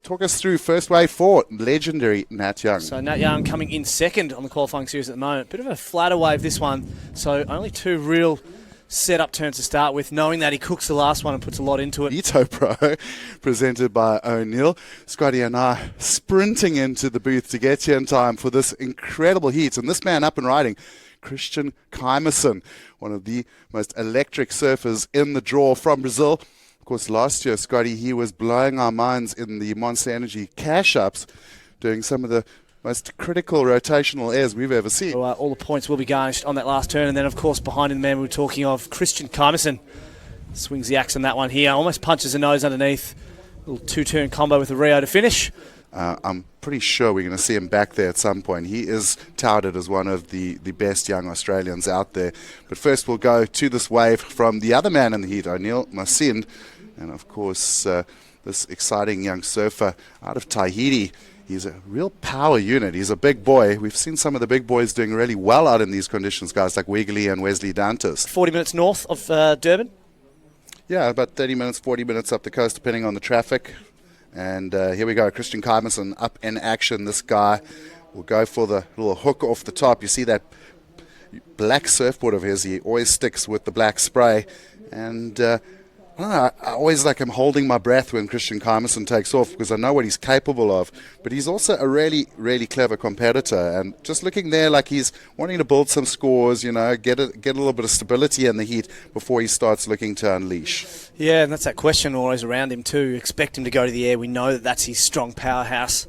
talk us through first wave 4, legendary N.Young. So N.Young coming in second on the qualifying series at the moment. Bit of a flatter wave this one, so only 2 real set-up turns to start with, knowing that he cooks the last one and puts a lot into it. Ballito Pro, presented by O'Neill. Scotty and I sprinting into the booth to get here in time for this incredible heat. And this man up and riding, K.Kymerson, one of the most electric surfers in the draw from Brazil. Of course, last year, Scotty, he was blowing our minds in the Monster Energy cash-ups, doing some of the most critical rotational airs we've ever seen. So, all the points will be garnished on that last turn. And then, of course, behind him, the man we were talking of, K.Kymerson, swings the axe on that one here. Almost punches the nose underneath. Little 2-turn combo with the Rio to finish. I'm pretty sure we're going to see him back there at some point. He is touted as one of the best young Australians out there. But first we'll go to this wave from the other man in the heat, O.Massin. And, of course, this exciting young surfer out of Tahiti. He's a real power unit. He's a big boy. We've seen some of the big boys doing really well out in these conditions, guys like Wiggly and Wesley Dantas. 40 minutes north of Durban? Yeah, about 30 minutes, 40 minutes up the coast, depending on the traffic. And here we go, K.Kymerson up in action. This guy will go for the little hook off the top. You see that black surfboard of his. He always sticks with the black spray. And I don't know, I always like him holding my breath when K.Kymerson takes off because I know what he's capable of. But he's also a really, really clever competitor. And just looking there like he's wanting to build some scores, you know, get a little bit of stability in the heat before he starts looking to unleash. Yeah, and that's that question always around him too. Expect him to go to the air. We know that that's his strong powerhouse.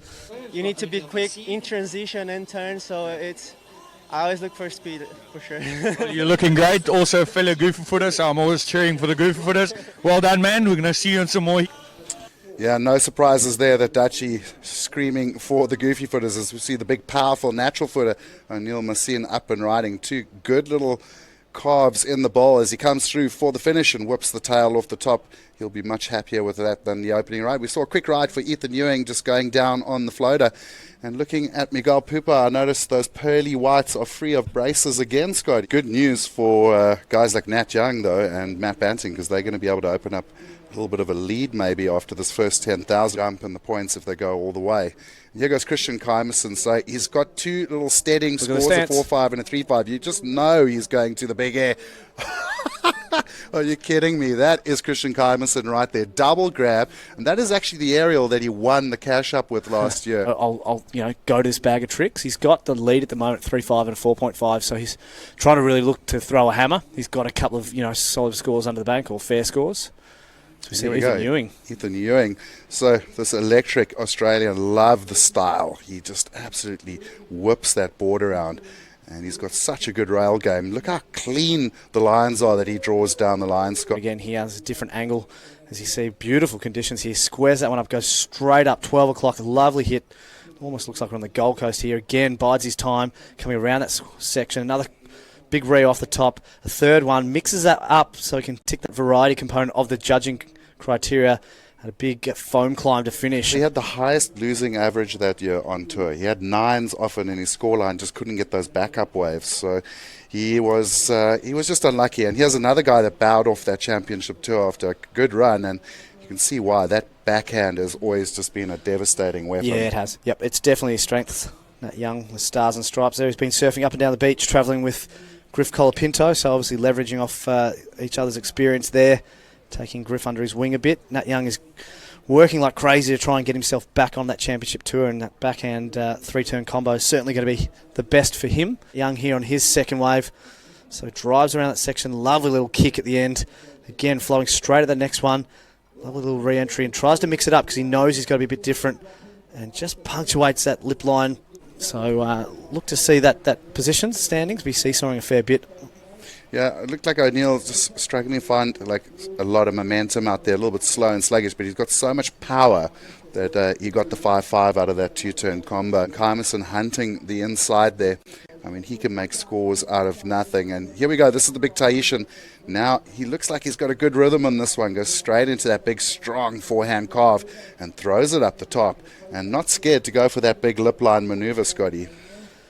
You need to be quick in transition and turn, so I always look for speed, for sure. Well, you're looking great. Also, fellow goofy footers, so I'm always cheering for the goofy footers. Well done, man. We're going to see you in some more. Yeah, no surprises there that Dutchie screaming for the goofy footers as we see the big, powerful, natural footer, O.Massin, up and riding. 2 good little calves in the bowl as he comes through for the finish and whips the tail off the top. He'll be much happier with that than the opening ride. We saw a quick ride for E.Ewing just going down on the floater. And looking at Miguel Pupa, I noticed those pearly whites are free of braces again, Scott. Good news for guys like N.Young, though, and Matt Banting, because they're going to be able to open up a little bit of a lead maybe after this first 10,000 jump in the points if they go all the way. And here goes K.Kymerson. So he's got 2 little steadying scores, a 4.5 and a 3.5. You just know he's going to the big air. Are you kidding me? That is K.Kymerson right there. Double grab. And that is actually the aerial that he won the cash up with last year. I'll go to this bag of tricks. He's got the lead at the moment, 3.5 and a 4.5, so he's trying to really look to throw a hammer. He's got a couple of solid scores under the bank, or fair scores. So we see E.Ewing. E.Ewing. So this electric Australian, love the style. He just absolutely whips that board around. And he's got such a good rail game. Look how clean the lines are that he draws down the line, Scott. Again, he has a different angle. As you see, beautiful conditions here. Squares that one up, goes straight up, 12 o'clock. Lovely hit. Almost looks like we're on the Gold Coast here. Again, bides his time, coming around that section. Another big reel off the top. A third one, mixes that up so he can tick that variety component of the judging criteria. Had a big foam climb to finish. He had the highest losing average that year on tour. He had 9s often in his scoreline, just couldn't get those backup waves. So he was just unlucky. And here's another guy that bowed off that championship tour after a good run, and you can see why. That backhand has always just been a devastating weapon. Yeah, it has. Yep, it's definitely a strength. N.Young, the stars and stripes there. He's been surfing up and down the beach, travelling with Griff Colapinto, so obviously leveraging off each other's experience there. Taking Griff under his wing a bit. N.Young is working like crazy to try and get himself back on that championship tour, and that backhand 3-turn combo is certainly going to be the best for him. Young here on his second wave, so drives around that section. Lovely little kick at the end. Again, flowing straight at the next one. Lovely little re-entry, and tries to mix it up because he knows he's got to be a bit different, and just punctuates that lip line. So look to see that position, standings, be seesawing a fair bit. Yeah, it looked like O'Neill just struggling to find like a lot of momentum out there, a little bit slow and sluggish, but he's got so much power that he got the 5.5 out of that 2-turn combo. Kymerson hunting the inside there. I mean, he can make scores out of nothing. And here we go. This is the big Tahitian. Now he looks like he's got a good rhythm on this one. Goes straight into that big, strong forehand carve and throws it up the top. And not scared to go for that big lip line maneuver, Scotty.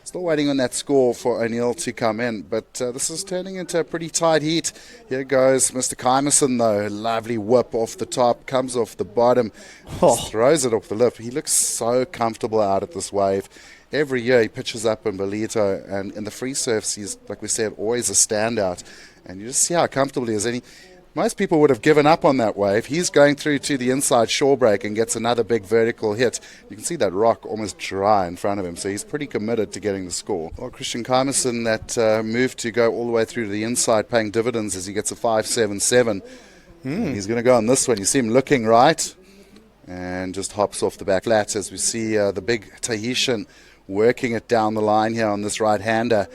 Still waiting on that score for O'Neill to come in, but this is turning into a pretty tight heat. Here goes Mr. K.Kymerson, though. Lovely whip off the top, comes off the bottom, throws it off the lip. He looks so comfortable out at this wave. Every year he pitches up in Ballito, and in the free surfs, he's, like we said, always a standout. And you just see how comfortable he is. And most people would have given up on that wave. He's going through to the inside shore break and gets another big vertical hit. You can see that rock almost dry in front of him, so he's pretty committed to getting the score. Well, Christian K.Kymerson, that move to go all the way through to the inside, paying dividends as he gets a 5.77. He's going to go on this one. You see him looking right and just hops off the back flat as we see the big Tahitian working it down the line here on this right-hander.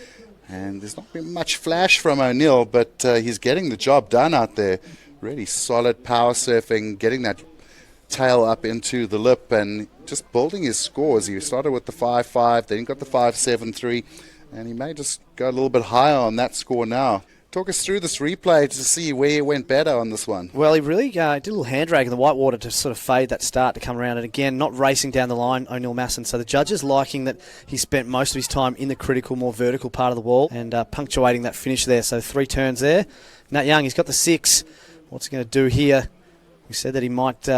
And there's not been much flash from O'Neill, but he's getting the job done out there. Really solid power surfing, getting that tail up into the lip and just building his scores. He started with the 5.5, then he got the 5.73, and he may just go a little bit higher on that score now. Talk us through this replay to see where he went better on this one. Well, he really did a little hand drag in the white water to sort of fade that start to come around. And again, not racing down the line, O.Massin. So the judges liking that he spent most of his time in the critical, more vertical part of the wall and punctuating that finish there. So 3 turns there. N.Young, he's got the 6. What's he going to do here? We said that he might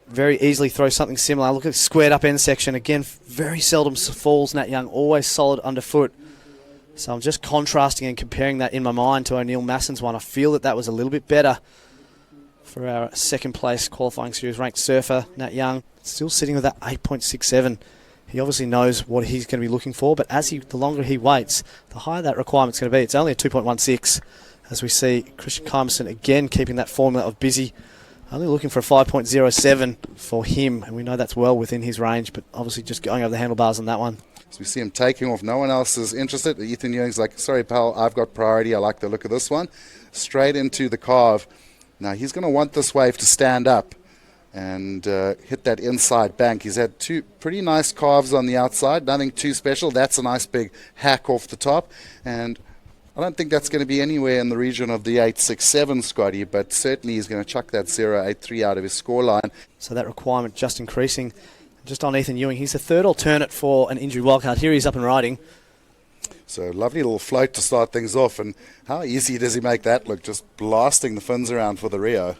very easily throw something similar. Look at the squared up end section. Again, very seldom falls N.Young, always solid underfoot. So I'm just contrasting and comparing that in my mind to O.Massin's one. I feel that was a little bit better for our second place qualifying series ranked surfer, N.Young. Still sitting with that 8.67. He obviously knows what he's going to be looking for, but the longer he waits, the higher that requirement's going to be. It's only a 2.16 as we see Christian K.Kymerson again keeping that formula of busy. Only looking for a 5.07 for him, and we know that's well within his range, but obviously just going over the handlebars on that one. So we see him taking off. No one else is interested. N.Young's like, sorry, pal, I've got priority. I like the look of this one. Straight into the carve. Now, he's going to want this wave to stand up and hit that inside bank. He's had 2 pretty nice carves on the outside. Nothing too special. That's a nice big hack off the top. And I don't think that's going to be anywhere in the region of the 8.67, Scotty, but certainly he's going to chuck that 0.83 out of his scoreline. So that requirement just increasing. Just on E.Ewing, he's the 3rd alternate for an injury wildcard. Here he's up and riding. So lovely little float to start things off, and how easy does he make that look, just blasting the fins around for the Rio.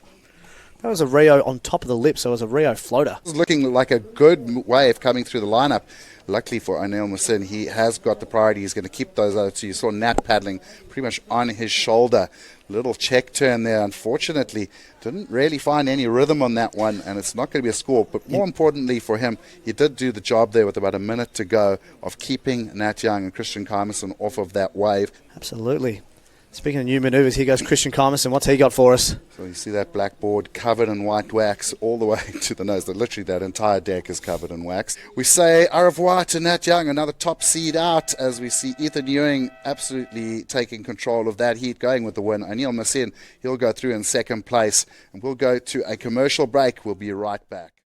That was a Rio on top of the lip, so it was a Rio floater. It was looking like a good wave coming through the lineup. Luckily for O.Massin, he has got the priority. He's going to keep those other 2. You saw Nat paddling pretty much on his shoulder. Little check turn there. Unfortunately, didn't really find any rhythm on that one, and it's not going to be a score. But more importantly for him, he did do the job there with about a minute to go of keeping N.Young and Christian K.Kymerson off of that wave. Absolutely. Speaking of new manoeuvres, here goes Christian K.Kymerson. What's he got for us? So you see that blackboard covered in white wax all the way to the nose. Literally, that entire deck is covered in wax. We say au revoir to N.Young, another top seed out, as we see E.Ewing absolutely taking control of that heat, going with the win. O.Massin, he'll go through in second place. And we'll go to a commercial break. We'll be right back.